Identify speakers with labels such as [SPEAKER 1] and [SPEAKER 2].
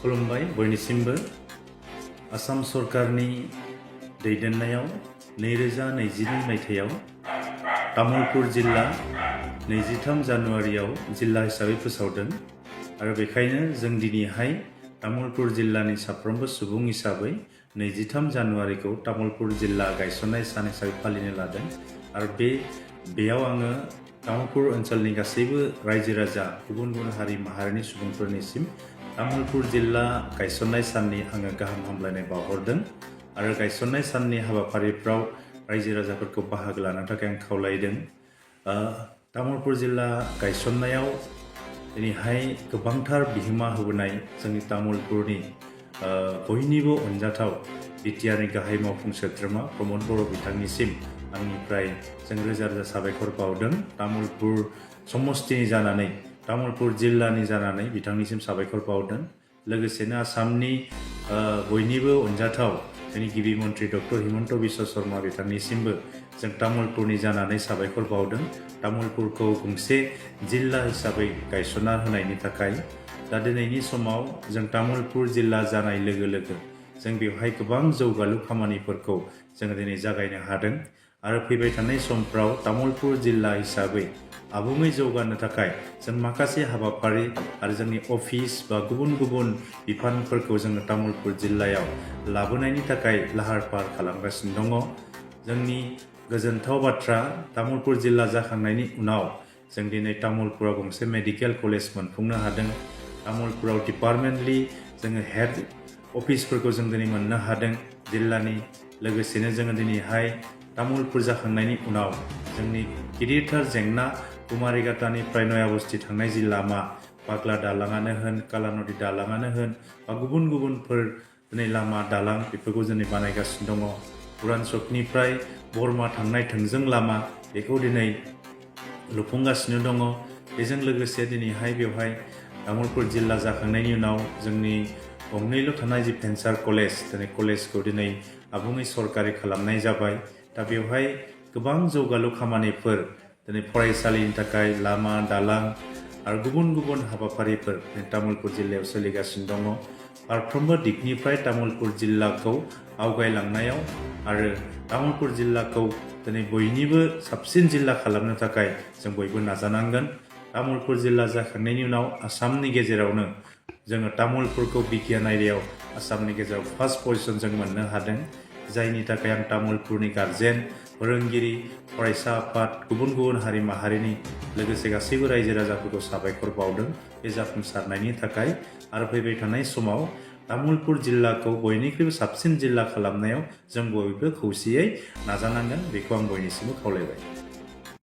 [SPEAKER 1] खुलुमबाय बयनिसिमबो आसाम सरकारनि दैदेननायाव 2022 मायथाइयाव तामुलपुर जिल्ला 23 जानुवारियाव जिल्ला हिसाबै फोसावदों आरो बेखायनो जों दिनैहाय तामुलपुर जिल्लानि साफ्रोमबो सुबुं हिसाबै 23 जानुवारिखौ तामुलपुर जिल्ला गायसननाय सान हिसाबै फालिनो लादों आरो बेयाव आङो तामुलपुर ओनसोलनि गासैबो रायजो राजा गुबुन गुबुन हारि माहारिनि सुबुंफोरनिसिम तामुलपुर जिल्ला गायसननाय साननि आङो गाहाम हामलायनाय बावहरदों आरो गायसननाय साननि हाबाफारिफ्राव रायजो राजाफोरखौ बाहागो लानो थाखाय आं खावलायदों। तामुलपुर जिल्ला गायसननायाव दिनैहाय गोबांथार बिहोमा होबोनाय जोंनि तामुलपुरनि बयनिबो अनजाथाव बिटिआरनि गाहाय मावफुं सोद्रोमा प्रमद बर' बिथांनिसिम आंनिफ्राय जों रोजा रोजा साबायखर बावदों। तामुलपुर समस्तिनि जानानै तामुलपुर जिल्लानि जानानै बिथांनिसिम साबायखर बावदों। लोगोसेनो आसामनि बयनिबो अनजाथाव जोंनि गिबि मन्त्रि डक्टर हिमन्त बिश्व शर्मा बिथांनिसिमबो जों तामुलपुरनि जानानै साबायखर बावदों। तामुलपुरखौ गंसे जिल्ला हिसाबै गायसनना होनायनि थाखाय दा दिनैनि समाव जों तामुलपुर जिल्ला जानाय लोगो लोगो जों बेवहाय गोबां जौगालु खामानिफोरखौ जोङो दिनै जागायनो हादों आरो फैबाय थानाय समफ्राव तामुलपुर जिल्ला हिसाबै आबुङै जौगानो थाखाय जों माखासे हाबाफारि आरो जोंनि अफिस बा गुबुन गुबुन बिफानफोरखौ जोङो तामुलपुर जिल्लायाव लाबोनायनि थाखाय लाहार फाहार खालामगासिनो दङ। जोंनि गोजोनथाव बाथ्रा तामुलपुर जिल्ला जाखांनायनि उनाव जों दिनै तामुलपुराव गंसे मेडिकेल कलेज मोनफुंनो हादों। तामुलपुराव डिपार्टमेन्टलि जोङो हेड अफिसफोरखौ जों दिनै मोननो हादों जिल्लानि। लोगोसेनो जोङो दिनैहाय तामुलपुर जाखांनायनि उनाव जोंनि गिदिरथार जेंना कुमारिघाटानिफ्राय नयाबस्थि थांनाय जि लामा बाग्ला दालाङानो होन काला नदि दालाङानो होन बा गुबुन गुबुनफोर दिनै लामा दालां बेफोरखौ दिनै बानायगासिनो दङ। उरान चकनिफ्राय बरमा थांनाय थोंजों लामा बेखौ दिनै लुफुंगासिनो दङ। बेजों लोगोसे दिनैहाय बेवहाय तामुलपुर जिल्ला जाखांनायनि उनाव जोंनि गंनैल' थानाय जि भेन्सार कलेज दिनै कलेजखौ दिनै आबुङै सरकारि खालामनाय जाबाय। दा बेवहाय गोबां जौगालु खामानिफोर दिनै फरायसालिनि थाखाय लामा दालां आरो गुबुन गुबुन हाबाफारिफोर तामुलपुर जिल्लायाव सोलिगासिनो दङ। फारफ्रोमबो दिगनिफ्राय तामुलपुर जिल्लाखौ आवगायलांनायाव आरो तामुलपुर जिल्लाखौ दिनै बयनिबो साबसिन जिल्ला खालामनो थाखाय जों बयबो नाजानांगोन। तामुलपुर जिल्ला जाखांनायनि उनाव आसामनि गेजेरावनो जोङो तामुलपुरखौ बिगियान आयदायाव आसामनि गेजेराव फार्स्ट पजिशन जों मोननो हादों। जायनि थाखाय आं तामुलपुरनि गार्जेन फोरोंगिरि फरायसा आफाद गुबुन गुबुन हारि माहारिनि लोगोसे गासैबो रायजो राजाफोरखौ साबायखर बावदों बे जाफुंसारनायनि थाखाय। आरो फैबाय थानाय समाव तामुलपुर जिल्लाखौ बयनिख्रुइबो साबसिन जिल्ला खालामनायाव जों बयबो खौसेयै नाजानांगोन बेखौ आं बयनिसिमबो खावलायबाय।